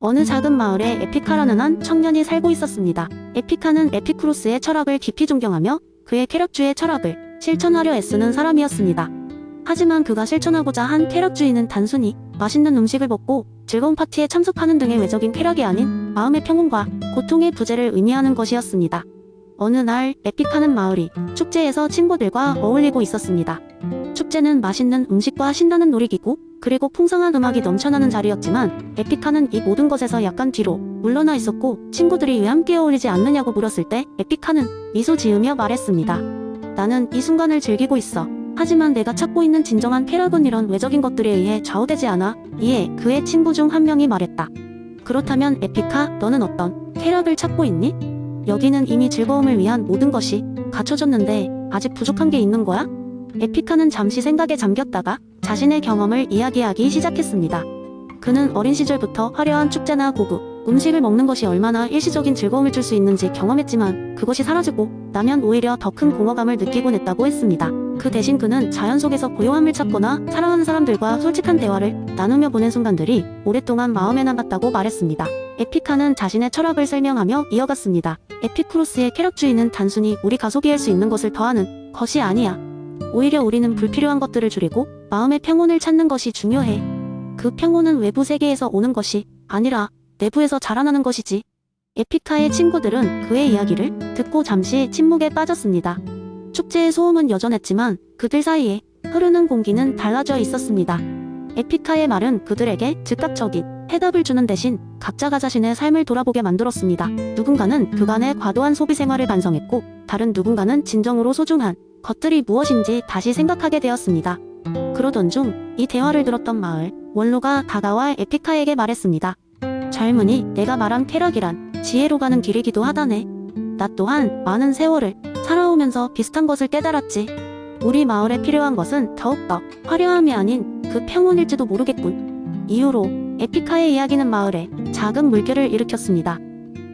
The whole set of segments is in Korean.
어느 작은 마을에 에피카라는 한 청년이 살고 있었습니다. 에피카는 에피쿠로스의 철학을 깊이 존경하며 그의 쾌락주의 철학을 실천하려 애쓰는 사람이었습니다. 하지만 그가 실천하고자 한 쾌락주의는 단순히 맛있는 음식을 먹고 즐거운 파티에 참석하는 등의 외적인 쾌락이 아닌 마음의 평온과 고통의 부재를 의미하는 것이었습니다. 어느 날 에피카는 마을이 축제에서 친구들과 어울리고 있었습니다. 축제는 맛있는 음식과 신나는 놀이기구 그리고 풍성한 음악이 넘쳐나는 자리였지만 에피카는 이 모든 것에서 약간 뒤로 물러나 있었고 친구들이 왜 함께 어울리지 않느냐고 물었을 때 에피카는 미소 지으며 말했습니다. 나는 이 순간을 즐기고 있어. 하지만 내가 찾고 있는 진정한 쾌락은 이런 외적인 것들에 의해 좌우되지 않아. 이에 그의 친구 중 한 명이 말했다. 그렇다면 에피카, 너는 어떤 쾌락을 찾고 있니? 여기는 이미 즐거움을 위한 모든 것이 갖춰졌는데 아직 부족한 게 있는 거야? 에피카는 잠시 생각에 잠겼다가 자신의 경험을 이야기하기 시작했습니다. 그는 어린 시절부터 화려한 축제나 고급 음식을 먹는 것이 얼마나 일시적인 즐거움을 줄 수 있는지 경험했지만 그것이 사라지고 나면 오히려 더 큰 공허감을 느끼곤 했다고 했습니다. 그 대신 그는 자연 속에서 고요함을 찾거나 사랑하는 사람들과 솔직한 대화를 나누며 보낸 순간들이 오랫동안 마음에 남았다고 말했습니다. 에피카는 자신의 철학을 설명하며 이어갔습니다. 에피쿠로스의 쾌락주의는 단순히 우리가 소비할 수 있는 것을 더하는 것이 아니야. 오히려 우리는 불필요한 것들을 줄이고 마음의 평온을 찾는 것이 중요해. 그 평온은 외부 세계에서 오는 것이 아니라 내부에서 자라나는 것이지. 에피카의 친구들은 그의 이야기를 듣고 잠시 침묵에 빠졌습니다. 축제의 소음은 여전했지만 그들 사이에 흐르는 공기는 달라져 있었습니다. 에피카의 말은 그들에게 즉각적인 해답을 주는 대신 각자가 자신의 삶을 돌아보게 만들었습니다. 누군가는 그간의 과도한 소비 생활을 반성했고 다른 누군가는 진정으로 소중한 것들이 무엇인지 다시 생각하게 되었습니다. 그러던 중 이 대화를 들었던 마을 원로가 다가와 에피카에게 말했습니다. 젊은이, 내가 말한 쾌락이란 지혜로 가는 길이기도 하다네. 나 또한 많은 세월을 살아오면서 비슷한 것을 깨달았지. 우리 마을에 필요한 것은 더욱더 화려함이 아닌 그 평온일지도 모르겠군. 이후로 에피카의 이야기는 마을에 작은 물결을 일으켰습니다.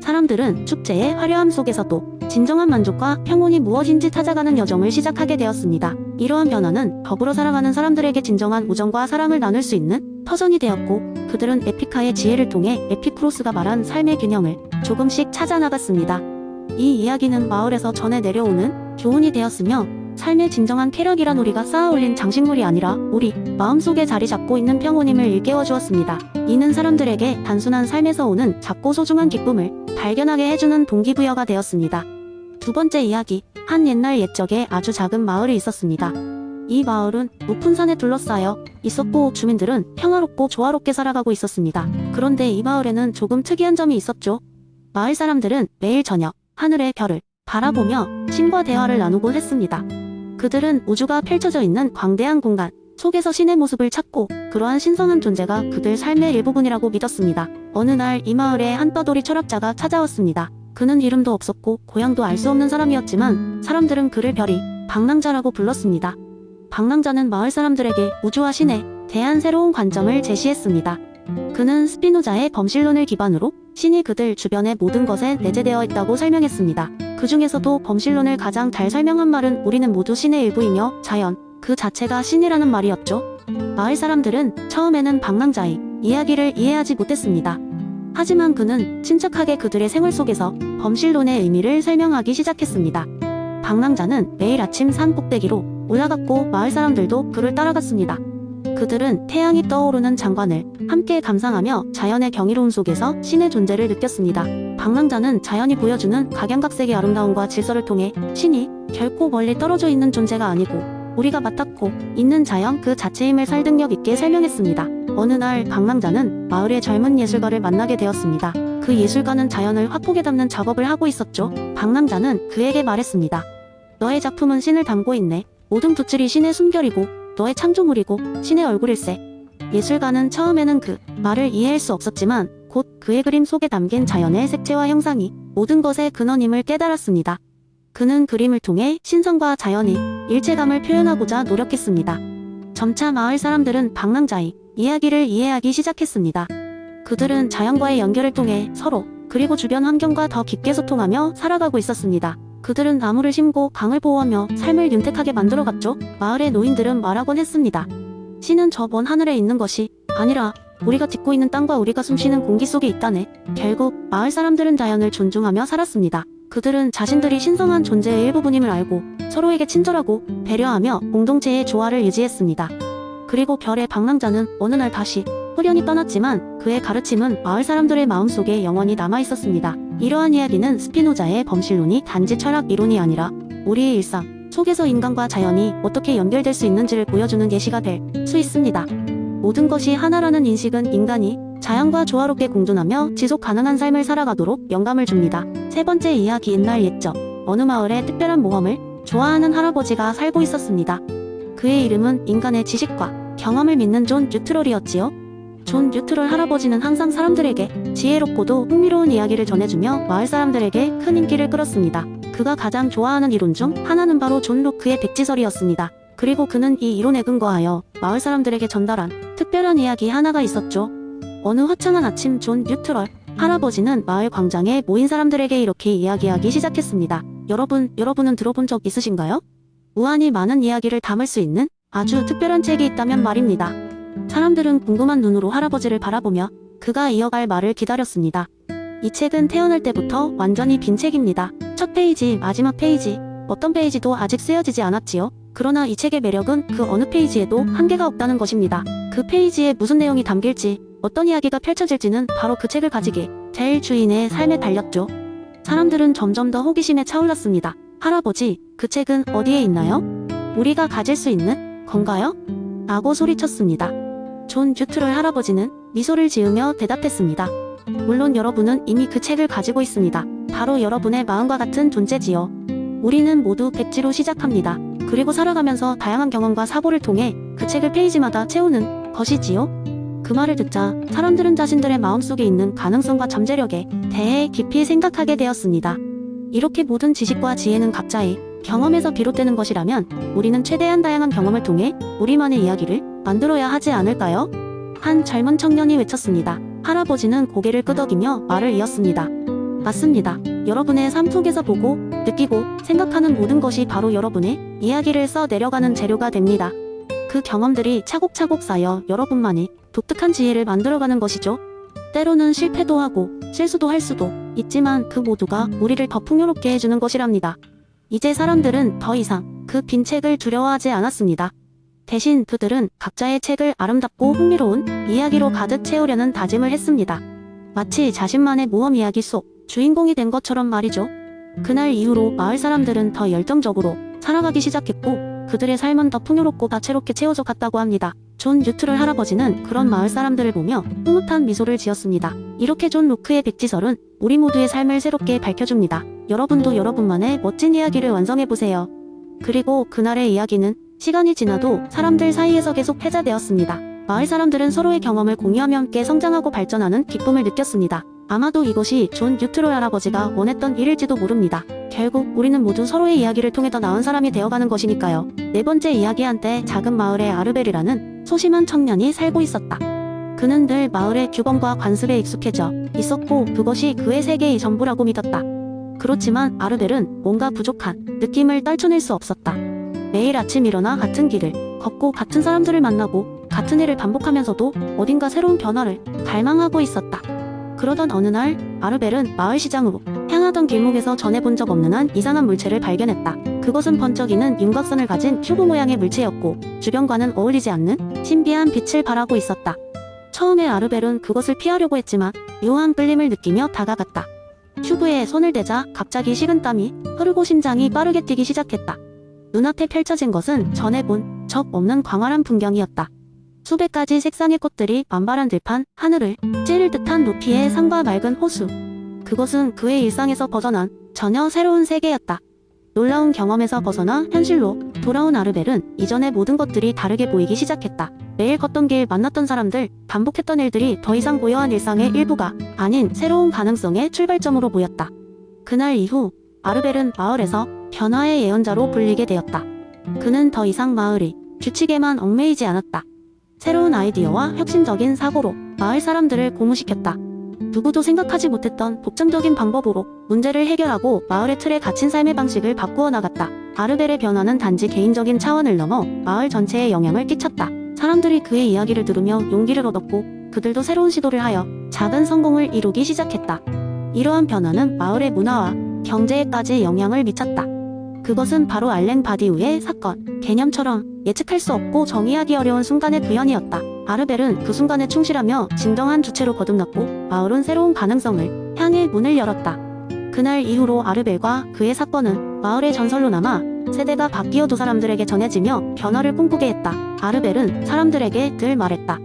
사람들은 축제의 화려함 속에서도 진정한 만족과 평온이 무엇인지 찾아가는 여정을 시작하게 되었습니다. 이러한 변화는 더불어 살아가는 사람들에게 진정한 우정과 사랑을 나눌 수 있는 터전이 되었고 그들은 에피카의 지혜를 통해 에피쿠로스가 말한 삶의 균형을 조금씩 찾아 나갔습니다. 이 이야기는 마을에서 전해 내려오는 교훈이 되었으며 삶의 진정한 쾌락이란 우리가 쌓아올린 장식물이 아니라 우리 마음속에 자리 잡고 있는 평온임을 일깨워 주었습니다. 이는 사람들에게 단순한 삶에서 오는 작고 소중한 기쁨을 발견하게 해주는 동기부여가 되었습니다. 두 번째 이야기, 한 옛날 옛적에 아주 작은 마을이 있었습니다. 이 마을은 높은 산에 둘러싸여 있었고 주민들은 평화롭고 조화롭게 살아가고 있었습니다. 그런데 이 마을에는 조금 특이한 점이 있었죠. 마을 사람들은 매일 저녁 하늘의 별을 바라보며 신과 대화를 나누곤 했습니다. 그들은 우주가 펼쳐져 있는 광대한 공간 속에서 신의 모습을 찾고 그러한 신성한 존재가 그들 삶의 일부분이라고 믿었습니다. 어느 날 이 마을에 한 떠돌이 철학자가 찾아왔습니다. 그는 이름도 없었고 고향도 알 수 없는 사람이었지만 사람들은 그를 별이 방랑자라고 불렀습니다. 방랑자는 마을 사람들에게 우주와 신에 대한 새로운 관점을 제시했습니다. 그는 스피노자의 범실론을 기반으로 신이 그들 주변의 모든 것에 내재되어 있다고 설명했습니다. 그 중에서도 범실론을 가장 잘 설명한 말은 우리는 모두 신의 일부이며 자연 그 자체가 신이라는 말이었죠. 마을 사람들은 처음에는 방랑자의 이야기를 이해하지 못했습니다. 하지만 그는 침착하게 그들의 생활 속에서 범실론의 의미를 설명하기 시작했습니다. 방랑자는 매일 아침 산 꼭대기로 올라갔고 마을 사람들도 그를 따라갔습니다. 그들은 태양이 떠오르는 장관을 함께 감상하며 자연의 경이로움 속에서 신의 존재를 느꼈습니다. 방랑자는 자연이 보여주는 각양각색의 아름다움과 질서를 통해 신이 결코 멀리 떨어져 있는 존재가 아니고 우리가 맡았고 있는 자연 그 자체임을 설득력 있게 설명했습니다. 어느 날 방랑자는 마을의 젊은 예술가를 만나게 되었습니다. 그 예술가는 자연을 화폭에 담는 작업을 하고 있었죠. 방랑자는 그에게 말했습니다. 너의 작품은 신을 담고 있네. 모든 붓질이 신의 숨결이고 너의 창조물이고 신의 얼굴일세. 예술가는 처음에는 그 말을 이해할 수 없었지만 곧 그의 그림 속에 담긴 자연의 색채와 형상이 모든 것의 근원임을 깨달았습니다. 그는 그림을 통해 신성과 자연의 일체감을 표현하고자 노력했습니다. 점차 마을 사람들은 방랑자의 이야기를 이해하기 시작했습니다. 그들은 자연과의 연결을 통해 서로 그리고 주변 환경과 더 깊게 소통하며 살아가고 있었습니다. 그들은 나무를 심고 강을 보호하며 삶을 윤택하게 만들어갔죠. 마을의 노인들은 말하곤 했습니다. 신은 저 먼 하늘에 있는 것이 아니라 우리가 딛고 있는 땅과 우리가 숨쉬는 공기 속에 있다네. 결국 마을 사람들은 자연을 존중하며 살았습니다. 그들은 자신들이 신성한 존재의 일부분임을 알고 서로에게 친절하고 배려하며 공동체의 조화를 유지했습니다. 그리고 별의 방랑자는 어느 날 다시 후련히 떠났지만 그의 가르침은 마을 사람들의 마음속에 영원히 남아있었습니다. 이러한 이야기는 스피노자의 범실론이 단지 철학 이론이 아니라 우리의 일상 속에서 인간과 자연이 어떻게 연결될 수 있는지를 보여주는 예시가 될 수 있습니다. 모든 것이 하나라는 인식은 인간이 자연과 조화롭게 공존하며 지속 가능한 삶을 살아가도록 영감을 줍니다. 세 번째 이야기. 옛날 옛적 어느 마을에 특별한 모험을 좋아하는 할아버지가 살고 있었습니다. 그의 이름은 인간의 지식과 경험을 믿는 존 뉴트럴이었지요. 존 뉴트럴 할아버지는 항상 사람들에게 지혜롭고도 흥미로운 이야기를 전해주며 마을 사람들에게 큰 인기를 끌었습니다. 그가 가장 좋아하는 이론 중 하나는 바로 존 로크의 백지설이었습니다. 그리고 그는 이 이론에 근거하여 마을 사람들에게 전달한 특별한 이야기 하나가 있었죠. 어느 화창한 아침 존 뉴트럴 할아버지는 마을 광장에 모인 사람들에게 이렇게 이야기하기 시작했습니다. 여러분은 들어본 적 있으신가요? 무한히 많은 이야기를 담을 수 있는 아주 특별한 책이 있다면 말입니다. 사람들은 궁금한 눈으로 할아버지를 바라보며 그가 이어갈 말을 기다렸습니다. 이 책은 태어날 때부터 완전히 빈 책입니다. 첫 페이지, 마지막 페이지, 어떤 페이지도 아직 쓰여지지 않았지요. 그러나 이 책의 매력은 그 어느 페이지에도 한계가 없다는 것입니다. 그 페이지에 무슨 내용이 담길지, 어떤 이야기가 펼쳐질지는 바로 그 책을 가지게 될 주인의 삶에 달렸죠. 사람들은 점점 더 호기심에 차올랐습니다. 할아버지, 그 책은 어디에 있나요? 우리가 가질 수 있는 건가요? 라고 소리쳤습니다. 존 뉴트럴 할아버지는 미소를 지으며 대답했습니다. 물론 여러분은 이미 그 책을 가지고 있습니다. 바로 여러분의 마음과 같은 존재지요. 우리는 모두 백지로 시작합니다. 그리고 살아가면서 다양한 경험과 사고를 통해 그 책을 페이지마다 채우는 것이지요. 그 말을 듣자 사람들은 자신들의 마음속에 있는 가능성과 잠재력에 대해 깊이 생각하게 되었습니다. 이렇게 모든 지식과 지혜는 각자의 경험에서 비롯되는 것이라면 우리는 최대한 다양한 경험을 통해 우리만의 이야기를 만들어야 하지 않을까요? 한 젊은 청년이 외쳤습니다. 할아버지는 고개를 끄덕이며 말을 이었습니다. 맞습니다. 여러분의 삶 속에서 보고, 느끼고, 생각하는 모든 것이 바로 여러분의 이야기를 써 내려가는 재료가 됩니다. 그 경험들이 차곡차곡 쌓여 여러분만의 독특한 지혜를 만들어가는 것이죠. 때로는 실패도 하고 실수도 할 수도 있지만 그 모두가 우리를 더 풍요롭게 해주는 것이랍니다. 이제 사람들은 더 이상 그 빈 책을 두려워하지 않았습니다. 대신 그들은 각자의 책을 아름답고 흥미로운 이야기로 가득 채우려는 다짐을 했습니다. 마치 자신만의 모험 이야기 속 주인공이 된 것처럼 말이죠. 그날 이후로 마을 사람들은 더 열정적으로 살아가기 시작했고 그들의 삶은 더 풍요롭고 다채롭게 채워져 갔다고 합니다. 존 뉴트럴 할아버지는 그런 마을 사람들을 보며 흐뭇한 미소를 지었습니다. 이렇게 존 로크의 백지설은 우리 모두의 삶을 새롭게 밝혀줍니다. 여러분도 여러분만의 멋진 이야기를 완성해보세요. 그리고 그날의 이야기는 시간이 지나도 사람들 사이에서 계속 회자되었습니다. 마을 사람들은 서로의 경험을 공유하며 함께 성장하고 발전하는 기쁨을 느꼈습니다. 아마도 이것이 존 뉴트럴 할아버지가 원했던 일일지도 모릅니다. 결국 우리는 모두 서로의 이야기를 통해 더 나은 사람이 되어가는 것이니까요. 네 번째 이야기. 한때 작은 마을에 아르벨이라는 소심한 청년이 살고 있었다. 그는 늘 마을의 규범과 관습에 익숙해져 있었고 그것이 그의 세계의 전부라고 믿었다. 그렇지만 아르벨은 뭔가 부족한 느낌을 떨쳐낼 수 없었다. 매일 아침 일어나 같은 길을 걷고 같은 사람들을 만나고 같은 일을 반복하면서도 어딘가 새로운 변화를 갈망하고 있었다. 그러던 어느 날 아르벨은 마을 시장으로 향하던 길목에서 전에 본 적 없는 한 이상한 물체를 발견했다. 그것은 번쩍이는 윤곽선을 가진 큐브 모양의 물체였고 주변과는 어울리지 않는 신비한 빛을 발하고 있었다. 처음에 아르벨은 그것을 피하려고 했지만 묘한 끌림을 느끼며 다가갔다. 큐브에 손을 대자 갑자기 식은땀이 흐르고 심장이 빠르게 뛰기 시작했다. 눈앞에 펼쳐진 것은 전에 본 적 없는 광활한 풍경이었다. 수백 가지 색상의 꽃들이 만발한 들판 하늘을 찌를 듯한 높이의 산과 맑은 호수. 그것은 그의 일상에서 벗어난 전혀 새로운 세계였다. 놀라운 경험에서 벗어나 현실로 돌아온 아르벨은 이전의 모든 것들이 다르게 보이기 시작했다. 매일 걷던 길, 만났던 사람들, 반복했던 일들이 더 이상 고요한 일상의 일부가 아닌 새로운 가능성의 출발점으로 보였다. 그날 이후 아르벨은 마을에서 변화의 예언자로 불리게 되었다. 그는 더 이상 마을이 규칙에만 얽매이지 않았다. 새로운 아이디어와 혁신적인 사고로 마을 사람들을 고무시켰다. 누구도 생각하지 못했던 독창적인 방법으로 문제를 해결하고 마을의 틀에 갇힌 삶의 방식을 바꾸어 나갔다. 아르벨의 변화는 단지 개인적인 차원을 넘어 마을 전체에 영향을 끼쳤다. 사람들이 그의 이야기를 들으며 용기를 얻었고 그들도 새로운 시도를 하여 작은 성공을 이루기 시작했다. 이러한 변화는 마을의 문화와 경제에까지 영향을 미쳤다. 그것은 바로 알랭 바디우의 사건, 개념처럼 예측할 수 없고 정의하기 어려운 순간의 구현이었다. 아르벨은 그 순간에 충실하며 진정한 주체로 거듭났고 마을은 새로운 가능성을 향해 문을 열었다. 그날 이후로 아르벨과 그의 사건은 마을의 전설로 남아 세대가 바뀌어도 사람들에게 전해지며 변화를 꿈꾸게 했다. 아르벨은 사람들에게 늘 말했다.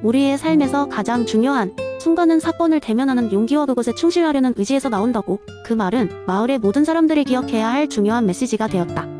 우리의 삶에서 가장 중요한 순간은 사건을 대면하는 용기와 그것에 충실하려는 의지에서 나온다고. 그 말은 마을의 모든 사람들이 기억해야 할 중요한 메시지가 되었다.